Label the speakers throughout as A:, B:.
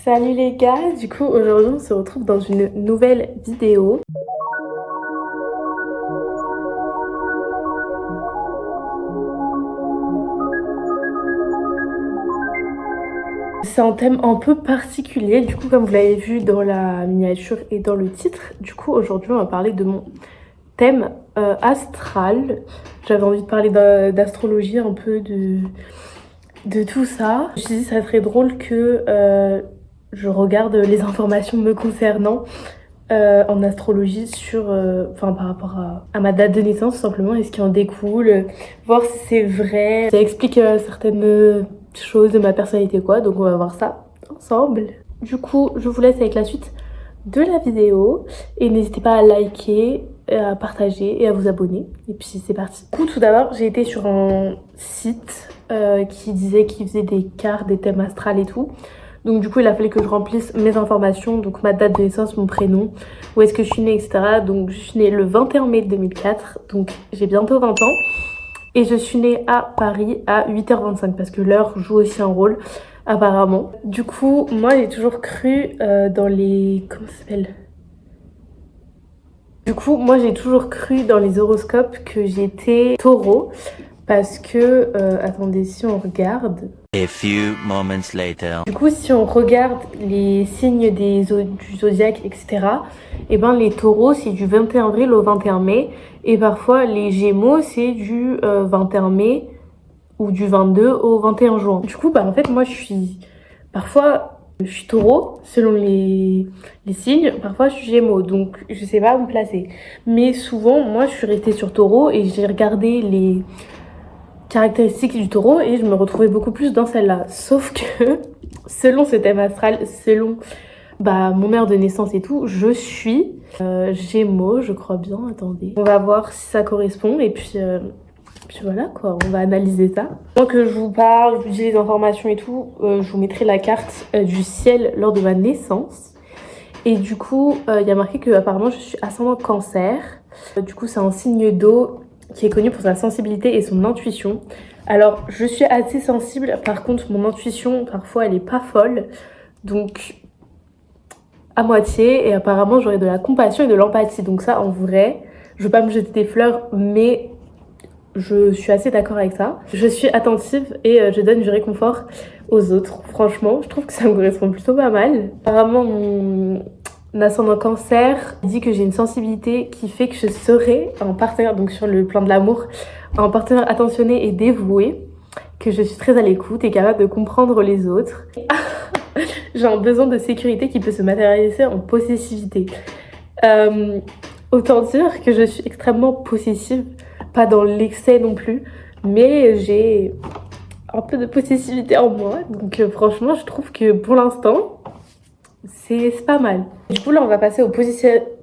A: Salut les gars, du coup aujourd'hui on se retrouve dans une nouvelle vidéo. C'est un thème un peu particulier, du coup comme vous l'avez vu dans la miniature et dans le titre, du coup aujourd'hui on va parler de mon thème astral. J'avais envie de parler d'astrologie, un peu de tout ça. Je me suis dit ça serait drôle que je regarde les informations me concernant en astrologie sur, par rapport à ma date de naissance tout simplement et ce qui en découle, voir si c'est vrai. Ça explique certaines choses de ma personnalité quoi, donc on va voir ça ensemble. Du coup, je vous laisse avec la suite de la vidéo et n'hésitez pas à liker, à partager et à vous abonner. Et puis c'est parti. Du coup, tout d'abord, j'ai été sur un site qui disait qu'il faisait des cartes, des thèmes astrales et tout. Donc du coup, il a fallu que je remplisse mes informations, donc ma date de naissance, mon prénom, où est-ce que je suis née, etc. Donc je suis née le 21 mai 2004, donc j'ai bientôt 20 ans. Et je suis née à Paris à 8h25, parce que l'heure joue aussi un rôle, apparemment. Du coup, moi j'ai toujours cru dans les... Comment ça s'appelle ? Du coup, moi j'ai toujours cru dans les horoscopes que j'étais taureau, parce que... attendez, si on regarde...
B: A few moments later.
A: Du coup, si on regarde les signes du zodiaque, etc., et ben les taureaux, c'est du 21 avril au 21 mai. Et parfois, les gémeaux, c'est du 21 mai ou du 22 au 21 juin. Du coup, en fait, moi, parfois, je suis taureau, selon les signes. Parfois, je suis gémeaux, donc je sais pas où me placer. Mais souvent, moi, je suis restée sur taureau et j'ai regardé les caractéristiques du taureau et je me retrouvais beaucoup plus dans celle-là. Sauf que, selon ce thème astral, selon mon heure de naissance et tout, je suis Gémeaux, je crois bien. Attendez. On va voir si ça correspond et puis voilà quoi, on va analyser ça. Avant que je vous parle, je vous dis les informations et tout, je vous mettrai la carte du ciel lors de ma naissance. Et du coup, il y a marqué que apparemment je suis ascendant Cancer. Du coup, c'est un signe d'eau qui est connu pour sa sensibilité et son intuition. Alors, je suis assez sensible, par contre, mon intuition, parfois, elle est pas folle. Donc, à moitié, et apparemment, j'aurais de la compassion et de l'empathie. Donc ça, en vrai, je veux pas me jeter des fleurs, mais je suis assez d'accord avec ça. Je suis attentive et je donne du réconfort aux autres. Franchement, je trouve que ça me correspond plutôt pas mal. Apparemment, mon ascendant Cancer dit que j'ai une sensibilité qui fait que je serai un partenaire, donc sur le plan de l'amour, un partenaire attentionné et dévoué, que je suis très à l'écoute et capable de comprendre les autres. J'ai un besoin de sécurité qui peut se matérialiser en possessivité. Autant dire que je suis extrêmement possessive, pas dans l'excès non plus, mais j'ai un peu de possessivité en moi, donc franchement je trouve que pour l'instant c'est pas mal. Du coup là on va passer au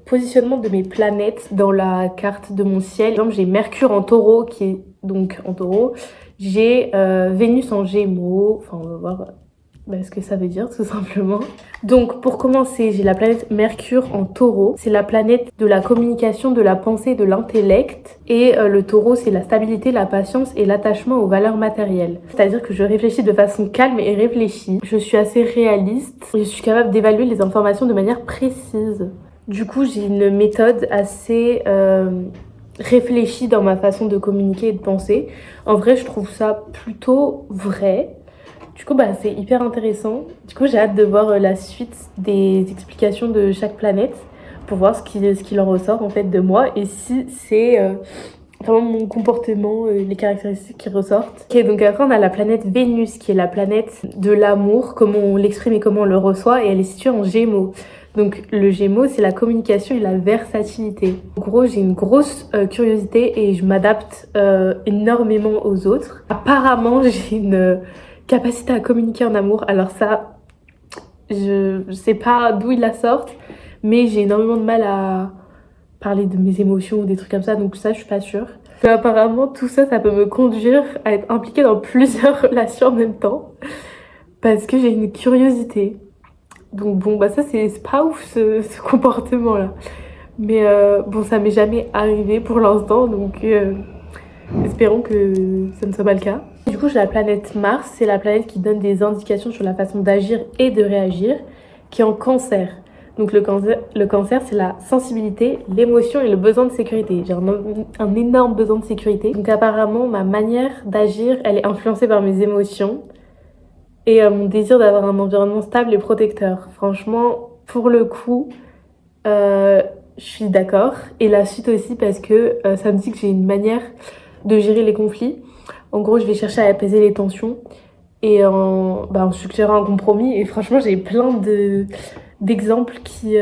A: positionnement de mes planètes dans la carte de mon ciel. Par exemple j'ai Mercure en taureau qui est donc en taureau, j'ai Vénus en gémeaux, enfin on va voir ce que ça veut dire tout simplement. Donc pour commencer, j'ai la planète Mercure en taureau. C'est la planète de la communication, de la pensée, de l'intellect. Et le taureau, c'est la stabilité, la patience et l'attachement aux valeurs matérielles. C'est-à-dire que je réfléchis de façon calme et réfléchie. Je suis assez réaliste. Je suis capable d'évaluer les informations de manière précise. Du coup, j'ai une méthode assez réfléchie dans ma façon de communiquer et de penser. En vrai, je trouve ça plutôt vrai. Du coup, c'est hyper intéressant. Du coup, j'ai hâte de voir la suite des explications de chaque planète pour voir ce qu'il en ressort en fait de moi et si c'est vraiment mon comportement, les caractéristiques qui ressortent. Ok, donc après, on a la planète Vénus qui est la planète de l'amour, comment on l'exprime et comment on le reçoit, et elle est située en Gémeaux. Donc le Gémeaux, c'est la communication et la versatilité. En gros, j'ai une grosse curiosité et je m'adapte énormément aux autres. Apparemment, j'ai une capacité à communiquer en amour. Alors ça, je sais pas d'où ils la sortent, mais j'ai énormément de mal à parler de mes émotions ou des trucs comme ça, donc ça, je suis pas sûre. Mais apparemment, tout ça, ça peut me conduire à être impliquée dans plusieurs relations en même temps, parce que j'ai une curiosité. Donc bon, ça, c'est pas ouf, ce comportement-là. Mais bon, ça m'est jamais arrivé pour l'instant, donc espérons que ça ne soit pas le cas. Du coup, j'ai la planète Mars, c'est la planète qui donne des indications sur la façon d'agir et de réagir, qui est en Cancer. Donc le cancer, c'est la sensibilité, l'émotion et le besoin de sécurité. J'ai un énorme besoin de sécurité. Donc apparemment, ma manière d'agir, elle est influencée par mes émotions et mon désir d'avoir un environnement stable et protecteur. Franchement, pour le coup, je suis d'accord. Et la suite aussi parce que ça me dit que j'ai une manière de gérer les conflits. En gros, je vais chercher à apaiser les tensions et en suggérant un compromis. Et franchement, j'ai plein d'exemples qui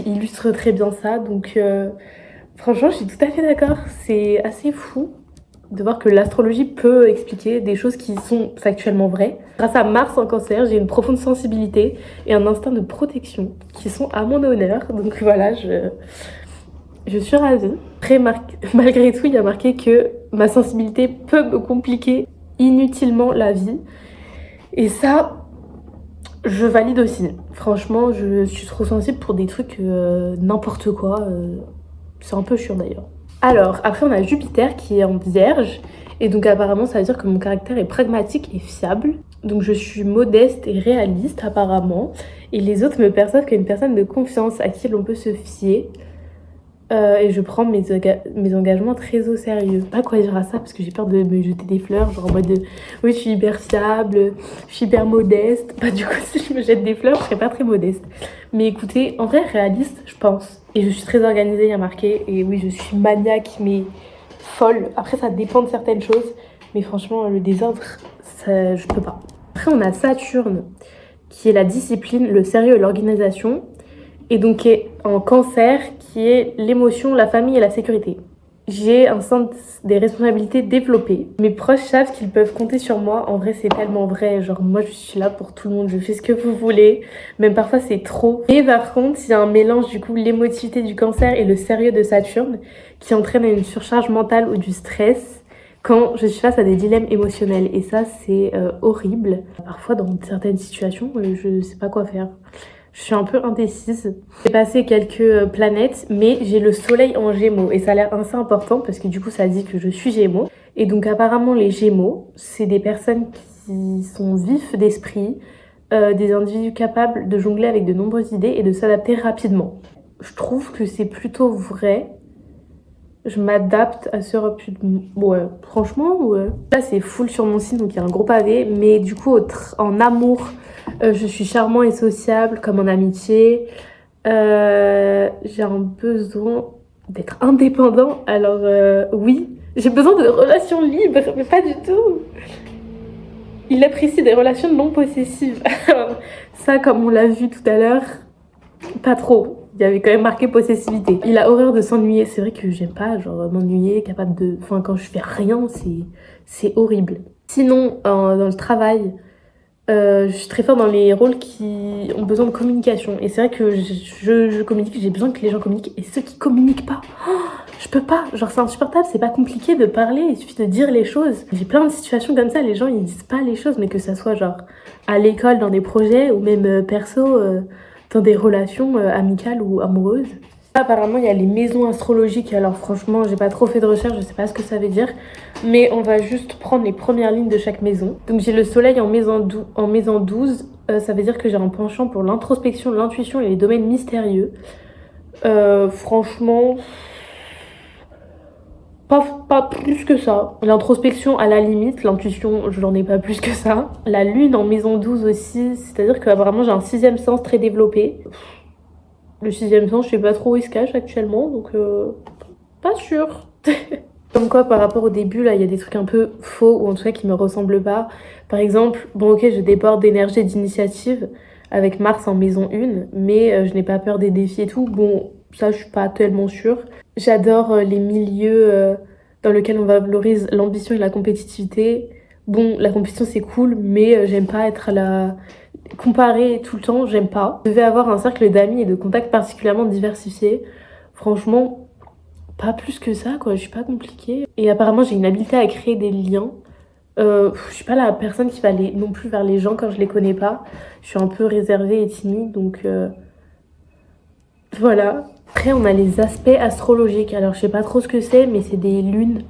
A: illustrent très bien ça. Donc franchement, je suis tout à fait d'accord. C'est assez fou de voir que l'astrologie peut expliquer des choses qui sont factuellement vraies. Grâce à Mars en Cancer, j'ai une profonde sensibilité et un instinct de protection qui sont à mon honneur. Donc voilà, je suis ravie. Après, malgré tout, il y a marqué que ma sensibilité peut me compliquer inutilement la vie. Et ça, je valide aussi. Franchement, je suis trop sensible pour des trucs n'importe quoi. C'est un peu chiant d'ailleurs. Alors, après, on a Jupiter qui est en Vierge. Et donc, apparemment, ça veut dire que mon caractère est pragmatique et fiable. Donc, je suis modeste et réaliste, apparemment. Et les autres me perçoivent comme une personne de confiance à qui l'on peut se fier. Et je prends mes engagements très au sérieux. Pas quoi dire à ça parce que j'ai peur de me jeter des fleurs, genre en mode de oui, je suis hyper fiable, je suis hyper modeste. Bah, du coup, si je me jette des fleurs, je serais pas très modeste. Mais écoutez, en vrai, réaliste, je pense. Et je suis très organisée, il y a marqué. Et oui, je suis maniaque, mais folle. Après, ça dépend de certaines choses. Mais franchement, le désordre, ça, je peux pas. Après, on a Saturne, qui est la discipline, le sérieux et l'organisation. Et donc qui est en Cancer, qui est l'émotion, la famille et la sécurité. J'ai un sens des responsabilités développé. Mes proches savent qu'ils peuvent compter sur moi. En vrai, c'est tellement vrai. Genre, moi, je suis là pour tout le monde. Je fais ce que vous voulez. Même parfois, c'est trop. Et par contre, il y a un mélange, du coup, l'émotivité du Cancer et le sérieux de Saturne qui entraîne une surcharge mentale ou du stress quand je suis face à des dilemmes émotionnels. Et ça, c'est horrible. Parfois, dans certaines situations, je sais pas quoi faire. Je suis un peu indécise. J'ai passé quelques planètes, mais j'ai le soleil en Gémeaux. Et ça a l'air assez important parce que du coup, ça dit que je suis Gémeaux. Et donc apparemment, les Gémeaux, c'est des personnes qui sont vifs d'esprit, des individus capables de jongler avec de nombreuses idées et de s'adapter rapidement. Je trouve que c'est plutôt vrai. Je m'adapte assez rapidement. Ouais, franchement, ouais. Là, c'est full sur mon site, donc il y a un gros pavé. Mais du coup, en amour, je suis charmant et sociable, comme en amitié. J'ai un besoin d'être indépendant. Alors, oui, j'ai besoin de relations libres, mais pas du tout. Il apprécie des relations non possessives. Ça, comme on l'a vu tout à l'heure, pas trop. Il y avait quand même marqué possessivité. Il a horreur de s'ennuyer. C'est vrai que j'aime pas, genre, m'ennuyer, capable de... Enfin, quand je fais rien, c'est horrible. Sinon, dans le travail, je suis très forte dans les rôles qui ont besoin de communication. Et c'est vrai que je communique, j'ai besoin que les gens communiquent. Et ceux qui communiquent pas, je peux pas. Genre, c'est insupportable, c'est pas compliqué de parler, il suffit de dire les choses. J'ai plein de situations comme ça, les gens, ils disent pas les choses, mais que ça soit, genre, à l'école, dans des projets, ou même perso... dans des relations amicales ou amoureuses. Apparemment, il y a les maisons astrologiques. Alors franchement, j'ai pas trop fait de recherche, je sais pas ce que ça veut dire. Mais on va juste prendre les premières lignes de chaque maison. Donc j'ai le soleil en maison 12. Ça veut dire que j'ai un penchant pour l'introspection, l'intuition et les domaines mystérieux. Franchement... Pas plus que ça. L'introspection à la limite, l'intuition, je n'en ai pas plus que ça. La lune en maison 12 aussi, c'est-à-dire qu'apparemment j'ai un sixième sens très développé. Le sixième sens, je sais pas trop où il se cache actuellement, donc pas sûr. Comme quoi, par rapport au début, là, il y a des trucs un peu faux, ou en tout cas qui me ressemblent pas. Par exemple, bon ok, je déborde d'énergie et d'initiative avec Mars en maison 1, mais je n'ai pas peur des défis et tout. Bon, ça, je suis pas tellement sûre. J'adore les milieux dans lesquels on valorise l'ambition et la compétitivité. Bon, la compétition, c'est cool, mais j'aime pas être à la... Comparer tout le temps, j'aime pas. Je devais avoir un cercle d'amis et de contacts particulièrement diversifié. Franchement, pas plus que ça, quoi. Je suis pas compliquée. Et apparemment, j'ai une habileté à créer des liens. Je suis pas la personne qui va aller non plus vers les gens quand je les connais pas. Je suis un peu réservée et timide, donc voilà. Après, on a les aspects astrologiques. Alors, je sais pas trop ce que c'est, mais c'est des lunes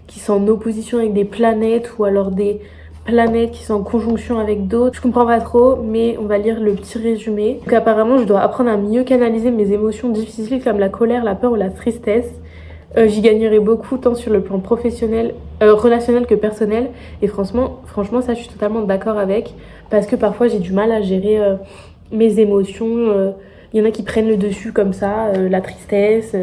A: qui sont en opposition avec des planètes ou alors des planètes qui sont en conjonction avec d'autres. Je comprends pas trop, mais on va lire le petit résumé. Donc apparemment, je dois apprendre à mieux canaliser mes émotions difficiles comme la colère, la peur ou la tristesse. J'y gagnerai beaucoup tant sur le plan professionnel, relationnel que personnel. Et franchement, ça, je suis totalement d'accord avec. Parce que parfois, j'ai du mal à gérer mes émotions. Il y en a qui prennent le dessus comme ça, la tristesse.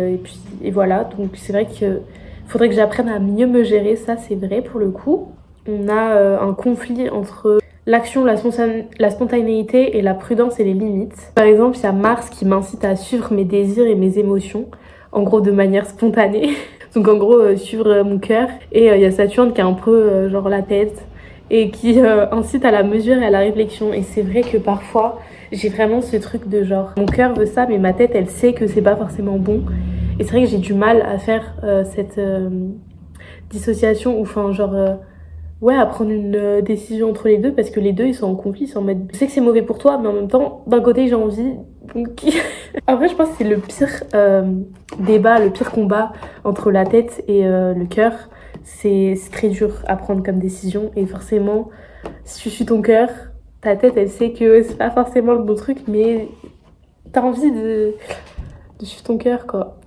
A: Et voilà. Donc c'est vrai qu'il faudrait que j'apprenne à mieux me gérer. Ça, c'est vrai pour le coup. On a un conflit entre l'action, la spontanéité et la prudence et les limites. Par exemple, il y a Mars qui m'incite à suivre mes désirs et mes émotions. En gros de manière spontanée, donc en gros suivre mon cœur, et il y a Saturne qui a un peu genre la tête et qui incite à la mesure et à la réflexion. Et c'est vrai que parfois j'ai vraiment ce truc de genre mon cœur veut ça mais ma tête elle sait que c'est pas forcément bon, et c'est vrai que j'ai du mal à faire cette dissociation, ou enfin genre ouais, à prendre une décision entre les deux, parce que les deux ils sont en conflit, ils sont en mode je sais que c'est mauvais pour toi mais en même temps d'un côté j'ai envie, donc après je pense que c'est le pire débat, le pire combat entre la tête et le cœur. C'est très dur à prendre comme décision, et forcément si tu suis ton cœur, ta tête elle sait que c'est pas forcément le bon truc, mais t'as envie de suivre ton cœur quoi.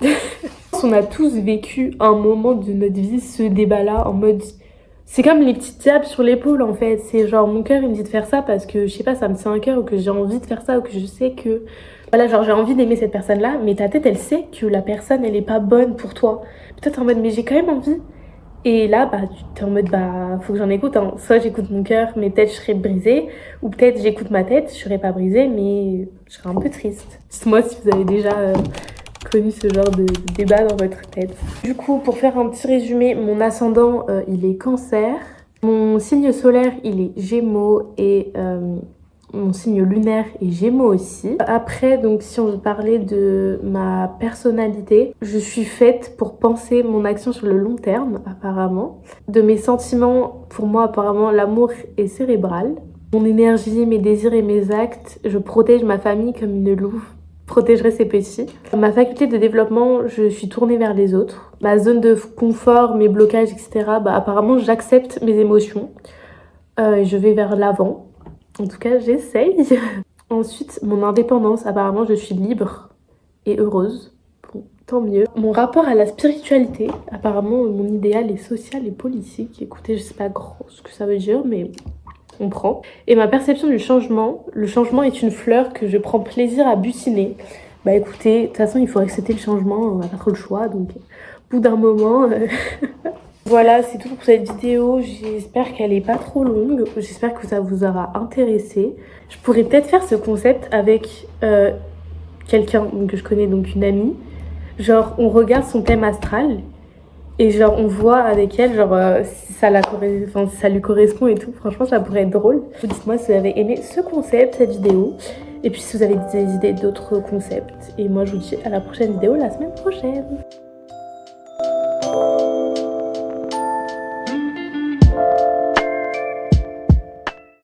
A: On a tous vécu un moment de notre vie ce débat là, en mode c'est comme les petites diables sur l'épaule en fait. C'est genre mon cœur il me dit de faire ça parce que je sais pas, ça me tient à cœur, ou que j'ai envie de faire ça, ou que je sais que voilà, genre j'ai envie d'aimer cette personne là, mais ta tête elle sait que la personne elle est pas bonne pour toi. Peut-être en mode mais j'ai quand même envie. Et là bah tu t'es en mode bah faut que j'en écoute hein. Soit j'écoute mon cœur mais peut-être je serai brisée, ou peut-être j'écoute ma tête, je serai pas brisée mais je serai un peu triste. Dites-moi si vous avez déjà connu ce genre de débat dans votre tête. Du coup, pour faire un petit résumé, mon ascendant, il est Cancer. Mon signe solaire, il est Gémeaux, et mon signe lunaire est Gémeaux aussi. Après, donc, si on veut parler de ma personnalité, je suis faite pour penser mon action sur le long terme, apparemment. De mes sentiments, pour moi, apparemment, l'amour est cérébral. Mon énergie, mes désirs et mes actes, je protège ma famille comme une louve protégerait ses petits. Ma faculté de développement, je suis tournée vers les autres. Ma zone de confort, mes blocages, etc. Bah, apparemment, j'accepte mes émotions. Je vais vers l'avant. En tout cas, j'essaye. Ensuite, mon indépendance. Apparemment, je suis libre et heureuse. Bon, tant mieux. Mon rapport à la spiritualité. Apparemment, mon idéal est social et politique. Écoutez, je sais pas gros ce que ça veut dire, mais on prend. Et ma perception du changement, le changement est une fleur que je prends plaisir à butiner. Bah écoutez, de toute façon il faut accepter le changement, on n'a pas trop le choix, donc au bout d'un moment... Voilà, c'est tout pour cette vidéo, j'espère qu'elle est pas trop longue, j'espère que ça vous aura intéressé. Je pourrais peut-être faire ce concept avec quelqu'un que je connais, donc une amie. Genre on regarde son thème astral, et genre on voit avec elle genre si ça si ça lui correspond et tout. Franchement ça pourrait être drôle. Dites-moi si vous avez aimé ce concept, cette vidéo, et puis si vous avez des idées d'autres concepts. Et moi je vous dis à la prochaine vidéo la semaine prochaine.